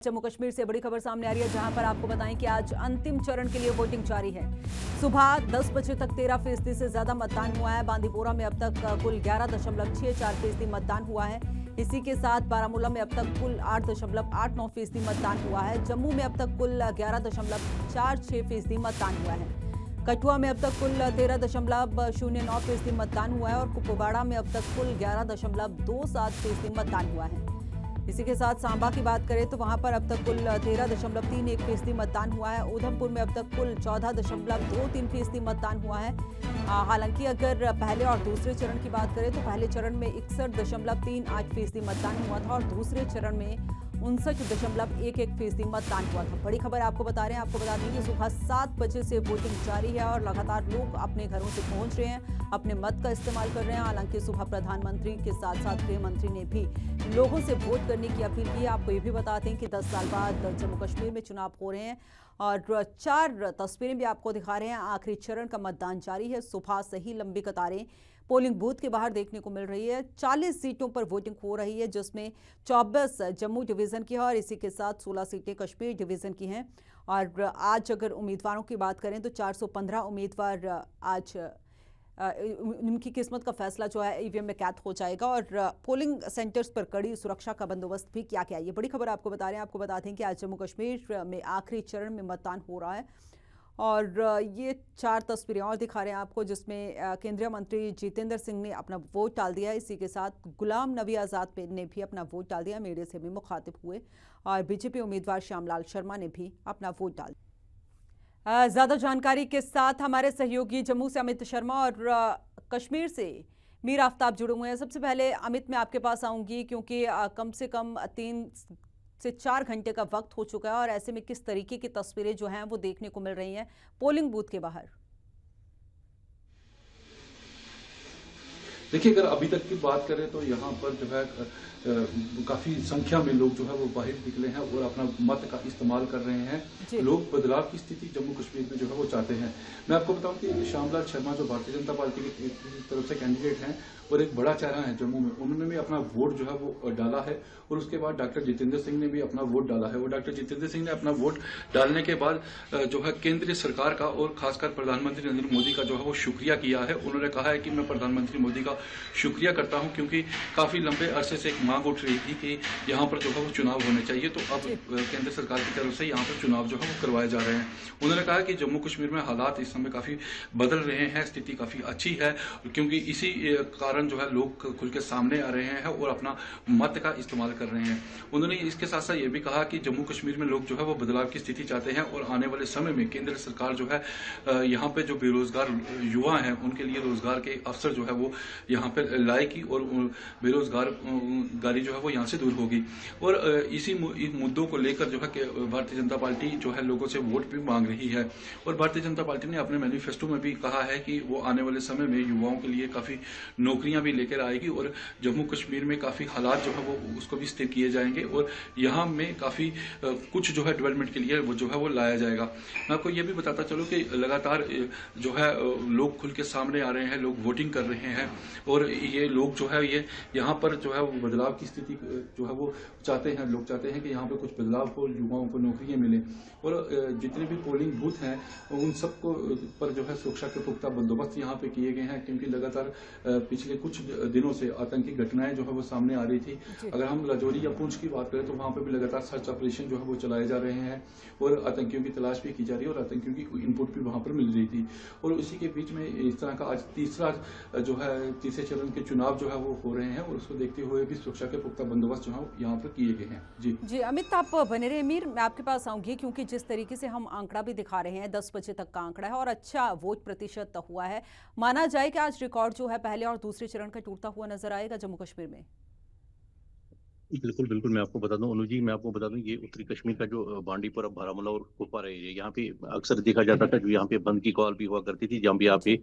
जम्मू कश्मीर से बड़ी खबर सामने आ रही है, जहां पर आपको बताएं कि आज अंतिम चरण के लिए वोटिंग जारी है। सुबह 10 बजे तक 13% से ज्यादा मतदान हुआ है। बांदीपोरा में अब तक कुल 11.64% मतदान हुआ है। इसी के साथ बारामूला में अब तक कुल 8.89% मतदान हुआ है। जम्मू में अब तक कुल 11.46% मतदान हुआ है। कठुआ में अब तक कुल 13.09% मतदान हुआ है और कुपवाड़ा में अब तक कुल 11.27% मतदान हुआ है। इसी के साथ सांबा की बात करें तो वहां पर अब तक कुल 13.31% मतदान हुआ है। उधमपुर में अब तक कुल 14.23% मतदान हुआ है। हालांकि अगर पहले और दूसरे चरण की बात करें तो पहले चरण में 61.38% मतदान हुआ था और दूसरे चरण में 59.11% मतदान हुआ था। बड़ी खबर आपको बता रहे हैं, आपको बता दें कि सुबह 7 बजे से वोटिंग जारी है और लगातार लोग अपने घरों से पहुंच रहे हैं, अपने मत का इस्तेमाल कर रहे हैं। हालांकि सुबह प्रधानमंत्री के साथ साथ गृह मंत्री ने भी लोगों से वोट करने की अपील की है। आपको ये भी बताते हैं कि 10 साल बाद जम्मू कश्मीर में चुनाव हो रहे हैं और 4 तस्वीरें भी आपको दिखा रहे हैं। आखिरी चरण का मतदान जारी है। सुबह से ही लंबी कतारें पोलिंग बूथ के बाहर देखने को मिल रही है। 40 सीटों पर वोटिंग हो रही है, जिसमें 24 जम्मू डिवीजन की है और इसी के साथ 16 सीटें कश्मीर डिवीजन की हैं। और आज अगर उम्मीदवारों की बात करें तो 415 उम्मीदवार आज उनकी किस्मत का फैसला जो है ईवीएम में कैद हो जाएगा और पोलिंग सेंटर्स पर कड़ी सुरक्षा का बंदोबस्त भी किया गया। ये बड़ी खबर आपको बता रहे हैं, आपको बताते हैं कि आज जम्मू कश्मीर में आखिरी चरण में मतदान हो रहा है और ये 4 तस्वीरें और दिखा रहे हैं आपको, जिसमें केंद्रीय मंत्री जितेंद्र सिंह ने अपना वोट डाल दिया। इसी के साथ गुलाम नबी आज़ाद ने भी अपना वोट डाल दिया, मीडिया से भी मुखातिब हुए और बीजेपी उम्मीदवार श्यामलाल शर्मा ने भी अपना वोट डाल दिया। ज्यादा जानकारी के साथ हमारे सहयोगी जम्मू से अमित शर्मा और कश्मीर से मीर आफ्ताब जुड़े हुए हैं। सबसे पहले अमित, मैं आपके पास आऊंगी क्योंकि कम से कम 3 से 4 घंटे का वक्त हो चुका है और ऐसे में किस तरीके की तस्वीरें जो हैं वो देखने को मिल रही हैं पोलिंग बूथ के बाहर। देखिए, अगर अभी तक की बात करें तो यहाँ पर जो है काफी संख्या में लोग जो है वो बाहर निकले हैं और अपना मत का इस्तेमाल कर रहे हैं। लोग बदलाव की स्थिति जम्मू कश्मीर में जो है वो चाहते हैं। मैं आपको बताऊं कि श्यामलाल शर्मा जो भारतीय जनता पार्टी की तरफ से कैंडिडेट हैं और एक बड़ा चेहरा है जम्मू में, उन्होंने भी अपना वोट जो है वो डाला है और उसके बाद डॉक्टर जितेंद्र सिंह ने भी अपना वोट डाला है। और डॉक्टर जितेंद्र सिंह ने अपना वोट डालने के बाद जो है केंद्रीय सरकार का और खासकर प्रधानमंत्री नरेंद्र मोदी का जो है वो शुक्रिया किया है। उन्होंने कहा है कि मैं प्रधानमंत्री मोदी का शुक्रिया करता हूं क्योंकि काफी लंबे अरसे से एक मांग उठ रही थी कि यहाँ पर जो है वो चुनाव होने चाहिए, तो अब केंद्र सरकार की तरफ से यहाँ पर चुनाव जो है वो करवाए जा रहे हैं। उन्होंने कहा कि जम्मू कश्मीर में हालात इस समय काफी बदल रहे हैं, स्थिति काफी अच्छी है क्योंकि इसी कारण जो है लोग खुल के सामने आ रहे हैं और अपना मत का इस्तेमाल कर रहे हैं। उन्होंने इसके साथ साथ ये भी कहा कि जम्मू कश्मीर में लोग जो है वो बदलाव की स्थिति चाहते हैं और आने वाले समय में केंद्र सरकार जो है यहाँ पे जो बेरोजगार युवा हैं उनके लिए रोजगार के अवसर जो है वो यहाँ पे लाएगी और बेरोजगारी जो है वो यहाँ से दूर होगी। और इसी मुद्दों को लेकर जो है भारतीय जनता पार्टी जो है लोगों से वोट भी मांग रही है और भारतीय जनता पार्टी ने अपने मैनिफेस्टो में भी कहा है कि वो आने वाले समय में युवाओं के लिए काफी नौकरियां भी लेकर आएगी और जम्मू कश्मीर में काफी हालात जो है वो उसको भी स्थिर किए जाएंगे और यहाँ में काफी कुछ जो है डेवलपमेंट के लिए वो जो है वो लाया जाएगा। मैं आपको ये भी बताता चलूं कि लगातार जो है लोग खुल के सामने आ रहे हैं, लोग वोटिंग कर रहे हैं और ये लोग जो है ये यहाँ पर जो है वो बदलाव की स्थिति जो है वो चाहते हैं। लोग चाहते हैं कि यहाँ पे कुछ बदलाव हो, युवाओं को नौकरियां मिले और जितने भी पोलिंग बूथ हैं उन सबको पर जो है सुरक्षा के पुख्ता बंदोबस्त यहाँ पे किए गए हैं क्योंकि लगातार पिछले कुछ दिनों से आतंकी घटनाएं जो है वो सामने आ रही थी। अगर हम राजौरी या पुंछ की बात करें तो वहां पे भी लगातार सर्च ऑपरेशन जो है वो चलाए जा रहे हैं और आतंकियों की तलाश भी की जा रही है और आतंकियों की इनपुट भी वहां पर मिल रही थी। और उसी के बीच में इस तरह का आज तीसरे चरण के चुनाव जो है वो हो रहे हैं और उसको देखते हुए भी सुरक्षा के पुख्ता बंदोबस्त जो है यहाँ पर किए गए हैं। जी अमित, आप बने रहे। मीर, मैं आपके पास आऊंगी क्योंकि जिस तरीके से हम आंकड़ा भी दिखा रहे हैं 10 बजे तक का आंकड़ा है और अच्छा वोट प्रतिशत हुआ है, माना जाए कि आज रिकॉर्ड जो है पहले और दूसरे चरण का टूटता हुआ नजर आएगा जम्मू कश्मीर में। बिल्कुल बिल्कुल, मैं आपको बता दूं अनु जी, मैं आपको बता दूं ये उत्तरी कश्मीर का जो बांडीपुरा, बारामूला और कुपवारा एरिया, यहाँ पे अक्सर देखा जाता था जो यहाँ पे बंद की कॉल भी हुआ करती थी, जहाँ भी यहाँ पे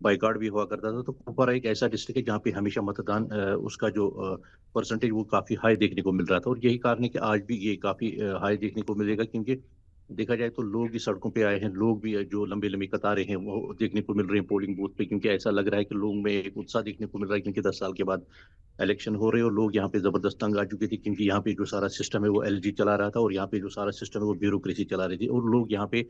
बाइकाट भी हुआ करता था। तो कुपवारा एक ऐसा डिस्ट्रिक्ट है जहाँ पे हमेशा मतदान उसका जो परसेंटेज वो काफी हाई देखने को मिल रहा था और यही कारण है कि आज भी ये काफी हाई देखने को मिलेगा क्योंकि देखा जाए तो लोग भी सड़कों पे आए हैं, लोग भी जो लंबी लंबी कतारें हैं वो देखने को मिल रही हैं पोलिंग बूथ पे, क्योंकि ऐसा लग रहा है कि लोगों में एक उत्साह देखने को मिल रहा है, क्योंकि 10 साल के बाद इलेक्शन हो रहे हैं और लोग यहाँ पे जबरदस्त तंग आ चुके थे, क्योंकि यहाँ पे जो सारा सिस्टम है वो एलजी चला रहा था और यहाँ पे जो सारा सिस्टम है वो ब्यूरोक्रेसी चला रही थी, और लोग यहाँ पे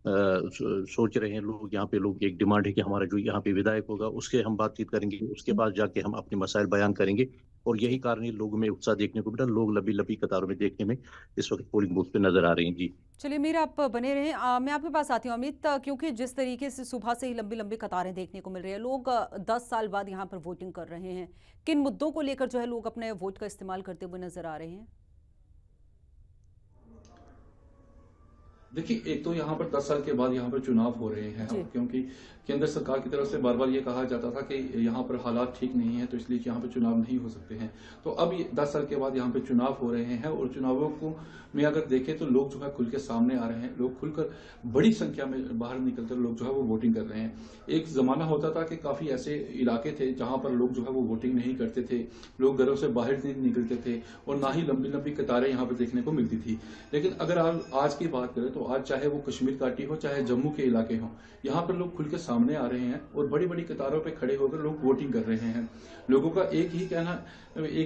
सोच रहे हैं, लोग यहाँ पे लोग एक डिमांड है कि हमारा जो यहाँ पे विधायक होगा उसके हम बातचीत करेंगे, उसके पास जाके हम अपने मसाइल बयान करेंगे, और यही जी कारण है लोगों में उत्साह देखने को मिला, लोग लंबी लंबी कतारों में देखने में इस वक्त पोलिंग बूथ पे नजर आ रहे हैं जी। चलिए मीर, आप बने रहें। मैं आपके पास आती हूँ अमित, क्योंकि जिस तरीके से सुबह से ही लंबी लंबी कतारें देखने को मिल रही है, लोग 10 साल बाद यहाँ पर वोटिंग कर रहे हैं, किन मुद्दों को लेकर जो है लोग अपने वोट का इस्तेमाल करते हुए नजर आ रहे हैं? देखिए, एक तो यहाँ पर 10 साल के बाद यहाँ पर चुनाव हो रहे हैं, जी क्योंकि केंद्र सरकार की तरफ से बार बार ये कहा जाता था कि यहाँ पर हालात ठीक नहीं है, तो इसलिए यहाँ पर चुनाव नहीं हो सकते हैं। तो अब ये 10 साल के बाद यहाँ पे चुनाव हो रहे हैं, और चुनावों को में अगर देखें तो लोग जो है खुल के सामने आ रहे हैं, लोग खुलकर बड़ी संख्या में बाहर निकलकर लोग जो है वो वोटिंग कर रहे हैं। एक जमाना होता था कि काफी ऐसे इलाके थे जहां पर लोग जो है वो वोटिंग नहीं करते थे, लोग घरों से बाहर नहीं निकलते थे, और ना ही लंबी लंबी कतारें यहाँ पर देखने को मिलती थी। लेकिन अगर आप आज की बात करें तो आज चाहे वो कश्मीर घाटी हो, चाहे जम्मू के इलाके हों, यहाँ पर लोग खुल के सामने आ रहे हैं और बड़ी बड़ी कतारों पे खड़े होकर लोग वोटिंग कर रहे हैं। लोगों का एक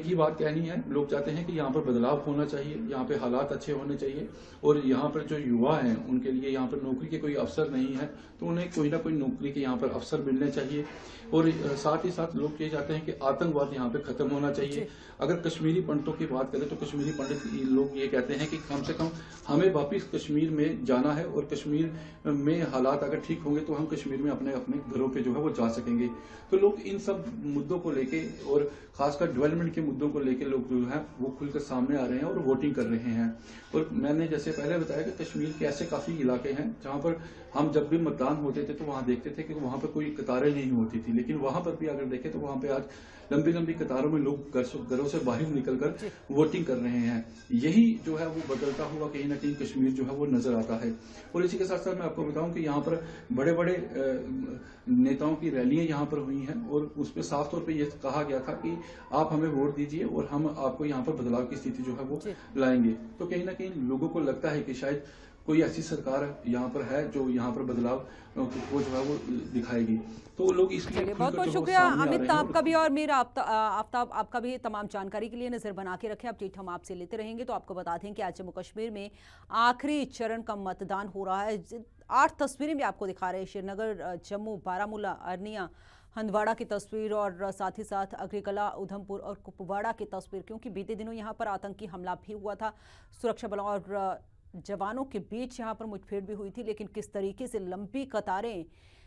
ही बात कहनी है, लोग चाहते हैं कि यहाँ पर बदलाव होना चाहिए, यहाँ पे हालात अच्छे होने चाहिए, और यहाँ पर जो युवा हैं उनके लिए यहाँ पर नौकरी के कोई अवसर नहीं है, तो उन्हें कोई ना कोई नौकरी के यहाँ पर अवसर मिलने चाहिए। और साथ ही साथ लोग ये चाहते हैं कि आतंकवाद यहाँ पे खत्म होना चाहिए। अगर कश्मीरी पंडितों की बात करें तो कश्मीरी पंडित लोग ये कहते हैं कि कम से कम हमें वापिस कश्मीर में जाना है, और कश्मीर में हालात अगर ठीक होंगे तो हम कश्मीर में अपने अपने घरों पे जो है वो जा सकेंगे। तो लोग इन सब मुद्दों को लेके, और खासकर डेवलपमेंट के मुद्दों को लेके लोग जो है वो खुलकर सामने आ रहे हैं और वोटिंग कर रहे हैं। और मैंने जैसे पहले बताया कि कश्मीर के ऐसे काफी इलाके हैं जहां पर हम जब भी मतदान होते थे तो वहां देखते थे कि वहां पर कोई कतारें नहीं होती थी, लेकिन वहां पर भी अगर देखें तो वहां पे आज लंबी लंबी कतारों में लोग घरों से बाहर निकलकर वोटिंग कर रहे हैं। यही जो है वो बदलता हुआ कहीं ना कहीं कश्मीर जो है वो नजर आता है। और इसी के साथ साथ मैं आपको बताऊं कि यहाँ पर बड़े बड़े नेताओं की रैलियां यहाँ पर हुई हैं, और उसमें साफ तौर पे ये कहा गया था कि आप हमें वोट दीजिए और हम आपको यहाँ पर बदलाव की स्थिति जो है वो लाएंगे। तो कहीं ना कहीं लोगों को लगता है कि शायद कोई ऐसी सरकार यहाँ पर है जो यहाँ पर बदलाव को जो है वो दिखाएगी। तो लोग इसलिए बहुत बहुत शुक्रिया अमित आपका भी, और मेरा आफ्ताब आपका भी तमाम जानकारी के लिए नजर बना के रखें। अपडेट हम आपसे लेते रहेंगे। तो आपको बता दें कि आज जम्मू कश्मीर में आखिरी चरण का मतदान हो रहा है। 8 तस्वीरें भी आपको दिखा रहे हैं, श्रीनगर, जम्मू, बारामूला, अरनिया, हंदवाड़ा की तस्वीर, और साथ ही साथ अग्रिकला, उधमपुर और कुपवाड़ा की तस्वीर, क्योंकि बीते दिनों यहाँ पर आतंकी हमला भी हुआ था। सुरक्षा बलों और जवानों के बीच यहाँ पर मुठभेड़ भी हुई थी, लेकिन किस तरीके से लंबी कतारें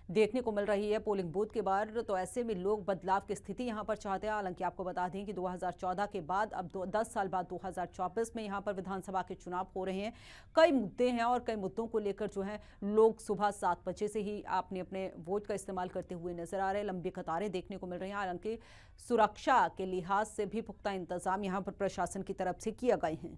देखने को मिल रही है पोलिंग बूथ के बाहर, तो ऐसे में लोग बदलाव की स्थिति यहाँ पर चाहते हैं। हालांकि आपको बता दें कि 2014 के बाद अब 10 साल बाद 2024 में यहाँ पर विधानसभा के चुनाव हो रहे हैं। कई मुद्दे हैं और कई मुद्दों को लेकर जो है लोग सुबह 7 बजे से ही अपने अपने वोट का इस्तेमाल करते हुए नजर आ रहे हैं। लंबी कतारें देखने को मिल रही हैं। हालांकि सुरक्षा के लिहाज से भी पुख्ता इंतजाम यहाँ पर प्रशासन की तरफ से किए गए हैं।